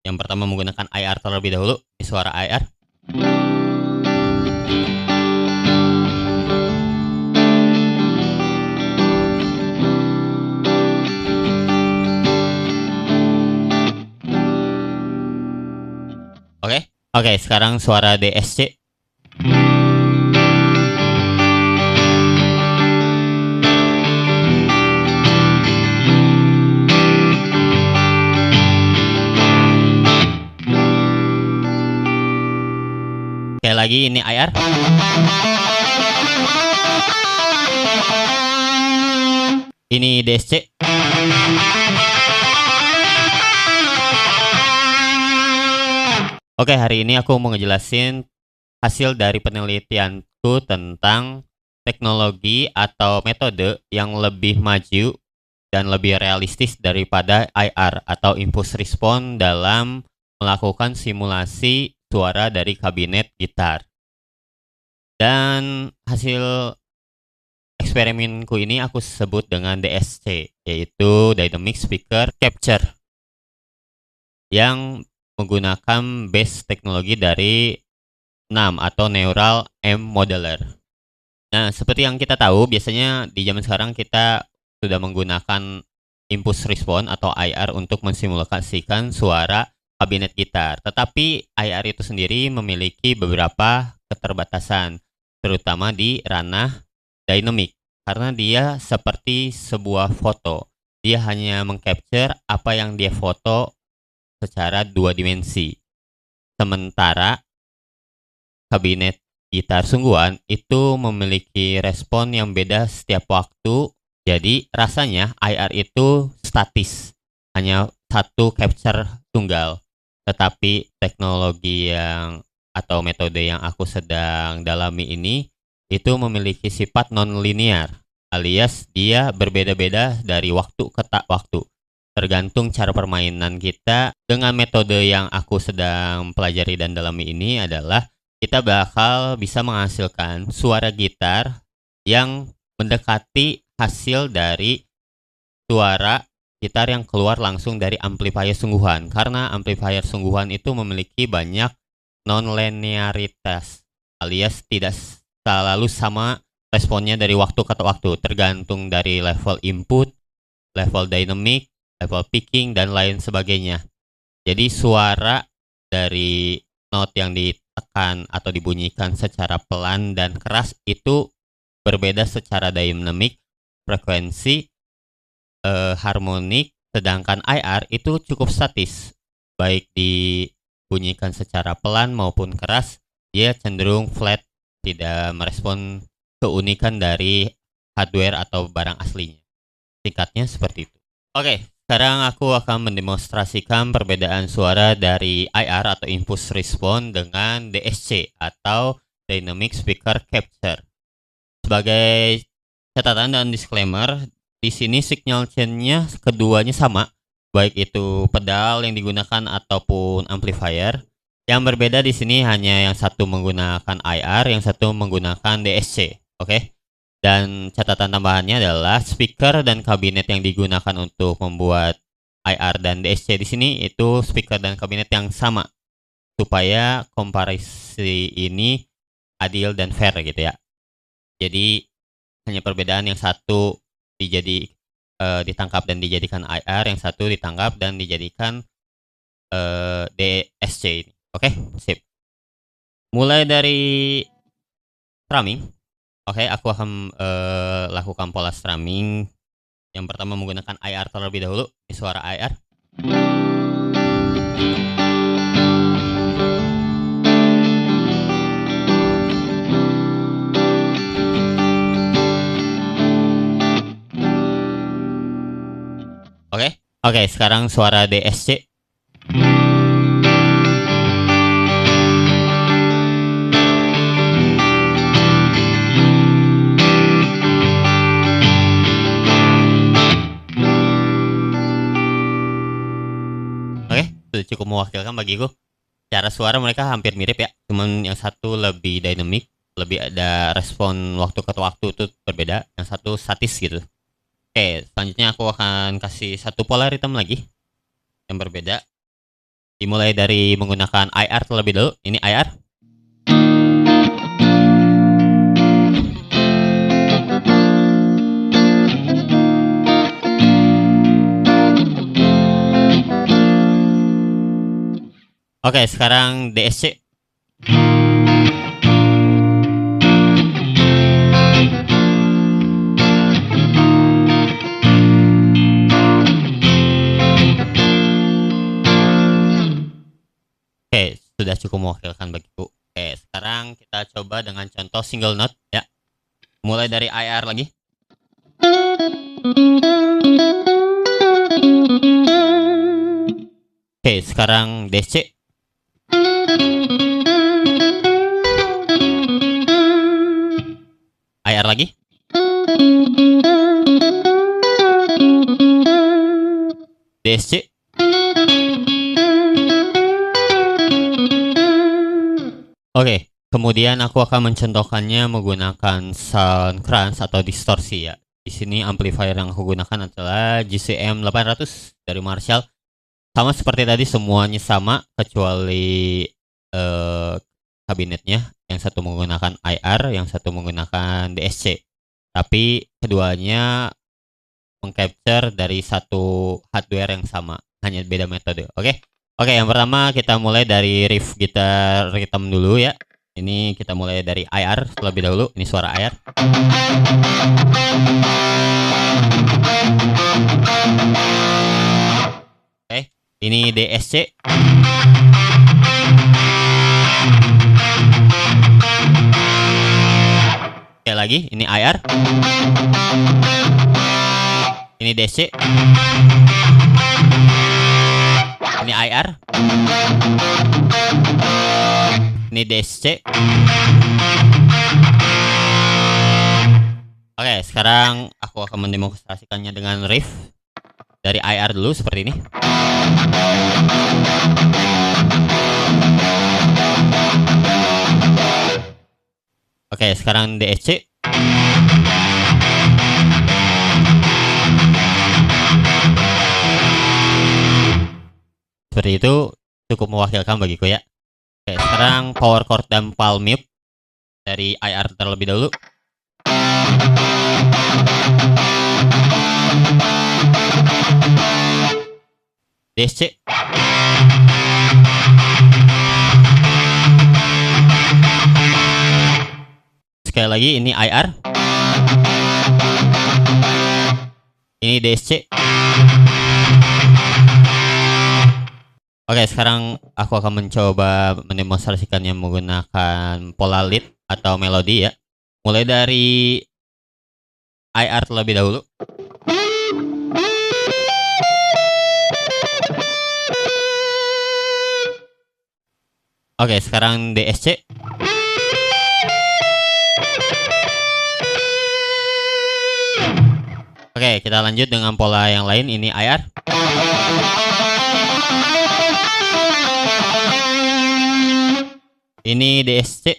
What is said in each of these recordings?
Yang pertama menggunakan IR terlebih dahulu. Ini suara IR. Oke. Oke, sekarang suara DSC. Sekali lagi ini IR. Ini DSC. Oke, hari ini aku mau ngejelasin hasil dari penelitianku tentang teknologi atau metode yang lebih maju dan lebih realistis daripada IR atau impulse response dalam melakukan simulasi suara dari kabinet gitar. Dan hasil eksperimenku ini aku sebut dengan DSC, yaitu Dynamic Speaker Capture, yang menggunakan base teknologi dari NAM atau Neural M Modeler. Nah, seperti yang kita tahu, biasanya di zaman sekarang kita sudah menggunakan impulse response atau IR untuk mensimulasikan suara kabinet gitar. Tetapi IR itu sendiri memiliki beberapa keterbatasan, terutama di ranah dynamic, karena dia seperti sebuah foto. Dia hanya mengcapture apa yang dia foto secara dua dimensi. Sementara kabinet gitar sungguhan itu memiliki respon yang beda setiap waktu. Jadi rasanya IR itu statis, hanya satu capture tunggal. Tetapi teknologi yang atau metode yang aku sedang dalami ini itu memiliki sifat non-linear, alias dia berbeda-beda dari waktu ke waktu. Tergantung cara permainan kita. Dengan metode yang aku sedang pelajari dan dalami ini adalah kita bakal bisa menghasilkan suara gitar yang mendekati hasil dari suara gitar yang keluar langsung dari amplifier sungguhan. Karena amplifier sungguhan itu memiliki banyak non-linearitas, alias tidak selalu sama responnya dari waktu ke waktu, tergantung dari level input, level dynamic, level picking, dan lain sebagainya. Jadi suara dari note yang ditekan atau dibunyikan secara pelan dan keras itu berbeda secara dynamic, frekuensi, harmonik, sedangkan IR itu cukup statis. Baik dibunyikan secara pelan maupun keras, dia cenderung flat, tidak merespon keunikan dari hardware atau barang aslinya. Singkatnya seperti itu. Oke, sekarang aku akan mendemonstrasikan perbedaan suara dari IR atau impulse response dengan DSC atau Dynamic Speaker Capture. Sebagai catatan dan disclaimer, di sini signal chain-nya keduanya sama, baik itu pedal yang digunakan ataupun amplifier. Yang berbeda di sini hanya yang satu menggunakan IR, yang satu menggunakan DSC. Oke. Dan catatan tambahannya adalah speaker dan kabinet yang digunakan untuk membuat IR dan DSC di sini itu speaker dan kabinet yang sama, supaya komparisi ini adil dan fair gitu ya. Jadi hanya perbedaan yang satu ditangkap dan dijadikan IR, yang satu ditangkap dan dijadikan DSC ini. Oke, sip. Mulai dari strumming. Oke, aku akan lakukan pola strumming. Yang pertama menggunakan IR terlebih dahulu. Ini suara IR. Oke, sekarang suara DSC. Sudah cukup mewakilkan bagiku. Cara suara mereka hampir mirip ya, cuman yang satu lebih dynamic, lebih ada respon waktu ke waktu itu berbeda, yang satu statis gitu. Oke, selanjutnya aku akan kasih satu pola ritme lagi yang berbeda. Dimulai dari menggunakan IR terlebih dulu. Ini IR. Oke, sekarang DSC. Oke, sudah cukup mewakilkan bagiku. Oke, sekarang kita coba dengan contoh single note ya. Mulai dari IR lagi. Oke, sekarang DC. IR lagi. DSC. Oke, kemudian aku akan mencontohkannya menggunakan sound crunch atau distorsi ya. Di sini amplifier yang aku gunakan adalah GCM 800 dari Marshall. Sama seperti tadi, semuanya sama kecuali kabinetnya. Yang satu menggunakan IR, yang satu menggunakan DSC. Tapi keduanya mengcapture dari satu hardware yang sama, hanya beda metode. Oke. Oke, yang pertama kita mulai dari riff gitar rhythm dulu ya. Ini kita mulai dari IR terlebih dahulu. Ini suara IR. Oke, ini DSC. Oke, lagi ini IR. Ini DC. Ini IR. Ini DSC. Oke, sekarang aku akan mendemonstrasikannya dengan riff dari IR dulu seperti ini. Oke, sekarang DSC. Seperti itu, cukup mewakilkan bagiku ya. Oke, sekarang power chord dan palm mute dari IR terlebih dahulu. DSC. Sekali lagi ini IR. Ini DSC. Oke, sekarang aku akan mencoba mendemonstrasikannya menggunakan pola lead atau melodi ya. Mulai dari IR terlebih dahulu. Oke, sekarang DSC. Oke, kita lanjut dengan pola yang lain. Ini IR. Ini DSC.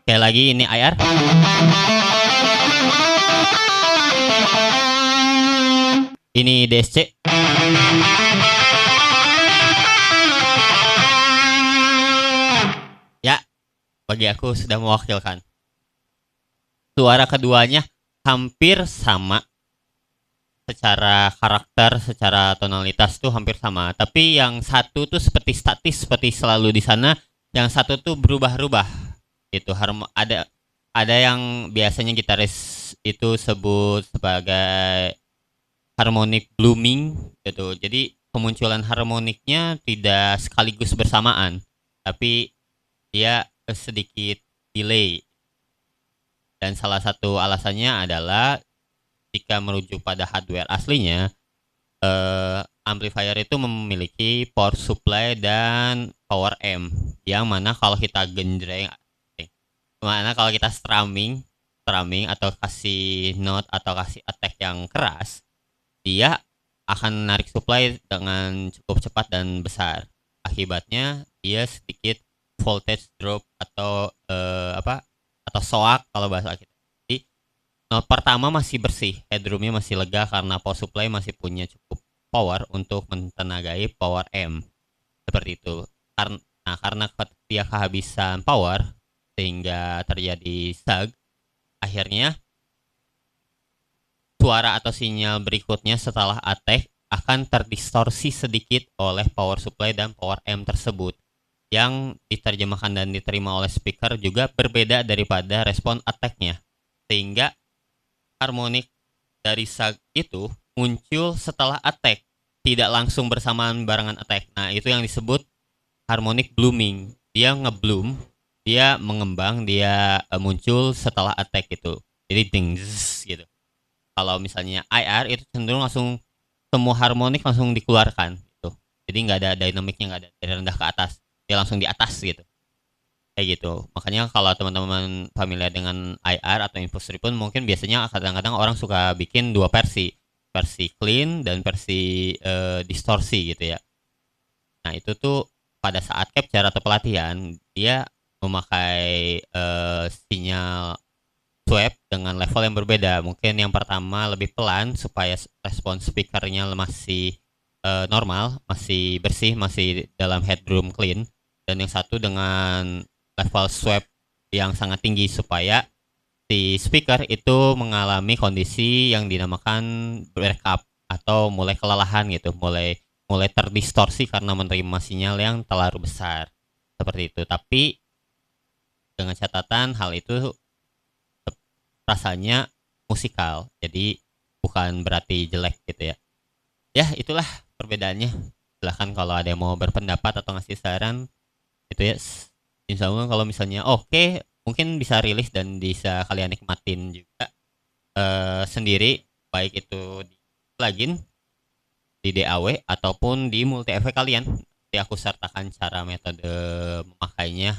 Sekali lagi ini IR. Ini DSC. Ya, bagi aku sudah mewakilkan. Suara keduanya hampir sama. Secara karakter, secara tonalitas tuh hampir sama. Tapi yang satu tuh seperti statis, seperti selalu di sana. Yang satu tuh berubah-ubah. Itu ada yang biasanya gitaris itu sebut sebagai harmonic blooming gitu. Jadi kemunculan harmoniknya tidak sekaligus bersamaan, tapi dia sedikit delay. Dan salah satu alasannya adalah jika merujuk pada hardware aslinya, amplifier itu memiliki power supply dan power amp, yang mana kalau kita strumming atau kasih note atau kasih attack yang keras, dia akan menarik supply dengan cukup cepat dan besar. Akibatnya dia sedikit voltage drop atau atau soak kalau bahasa kita. Pertama masih bersih, headroomnya masih lega karena power supply masih punya cukup power untuk mentenagai power M. Seperti itu. Karena dia kehabisan power sehingga terjadi sag, akhirnya suara atau sinyal berikutnya setelah attack akan terdistorsi sedikit oleh power supply dan power M tersebut, yang diterjemahkan dan diterima oleh speaker juga berbeda daripada respon attack-nya, sehingga harmonik dari sag itu muncul setelah attack, tidak langsung bersamaan barengan attack. Nah, itu yang disebut harmonic blooming. Dia ngebloom, dia mengembang, dia muncul setelah attack itu. Jadi ding gitu. Kalau misalnya IR itu cenderung langsung semua harmonik langsung dikeluarkan gitu. Jadi nggak ada dinamiknya, nggak ada dari rendah ke atas, dia langsung di atas gitu, kayak gitu. Makanya kalau teman-teman familiar dengan IR atau infus pun mungkin biasanya kadang-kadang orang suka bikin dua versi, versi clean dan versi distorsi gitu ya. Nah itu tuh pada saat capture atau pelatihan dia memakai sinyal sweep dengan level yang berbeda. Mungkin yang pertama lebih pelan supaya respon speakernya masih normal, masih bersih, masih dalam headroom clean. Dan yang satu dengan level sweep yang sangat tinggi supaya si speaker itu mengalami kondisi yang dinamakan breakup atau mulai kelelahan gitu, mulai mulai terdistorsi karena menerima sinyal yang terlalu besar. Seperti itu. Tapi dengan catatan hal itu rasanya musikal, jadi bukan berarti jelek gitu ya. Ya itulah perbedaannya. Silahkan kalau ada yang mau berpendapat atau ngasih saran gitu ya. Insya Allah kalau misalnya oke, mungkin bisa rilis dan bisa kalian nikmatin juga sendiri, baik itu di plugin, di DAW ataupun di multi efek kalian. Nanti aku sertakan cara metode memakainya